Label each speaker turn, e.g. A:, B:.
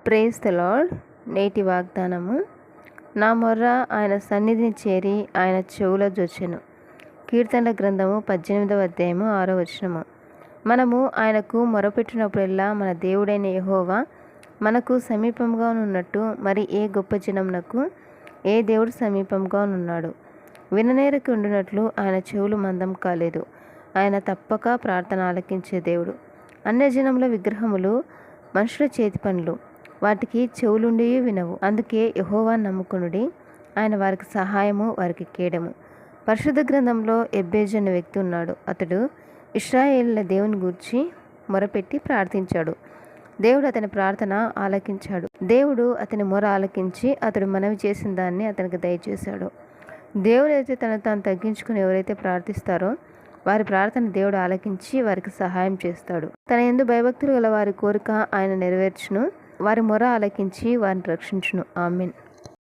A: Praise the lord. నేటి వాగ్దానము. నా మొర్ర ఆయన సన్నిధిని చేరి ఆయన చెవుల జొచ్చెను. కీర్తనల గ్రంథము 18వ అధ్యాయము 6వ వచనము. మనము ఆయనకు మొరపెట్టినప్పుడెల్లా మన దేవుడైన యెహోవా మనకు సమీపంగా ఉన్నట్టు మరి ఏ గొప్ప జనమునకు ఏ దేవుడు సమీపంగా ఉన్నాడు. విననేరకి ఉండినట్లు ఆయన చెవులు మందం కాలేదు. ఆయన తప్పక ప్రార్థన ఆలకించే దేవుడు. అన్యజనముల విగ్రహములు మనుషుల చేతి పనులు, వాటికి చెవులుండి వినవు. అందుకే యెహోవా నమ్ముకునుడి, ఆయన వారికి సహాయము, వారికి కేడము. పరిశుద్ధ గ్రంథంలో ఎబ్బేజు అనే వ్యక్తి ఉన్నాడు. అతడు ఇశ్రాయేలుల దేవుని గూర్చి మొరపెట్టి ప్రార్థించాడు. దేవుడు అతని ప్రార్థన ఆలకించాడు. దేవుడు అతని మొర ఆలకించి అతడు మనవి చేసిన దాన్ని అతనికి దయచేశాడు. దేవుడైతే తను తాను తగ్గించుకుని ఎవరైతే ప్రార్థిస్తారో వారి ప్రార్థన దేవుడు ఆలకించి వారికి సహాయం చేస్తాడు. తన యందు భయభక్తులు గల వారి కోరిక ఆయన నెరవేర్చును. వారి మొర ఆలకించి వారిని రక్షించును. ఆమేన్.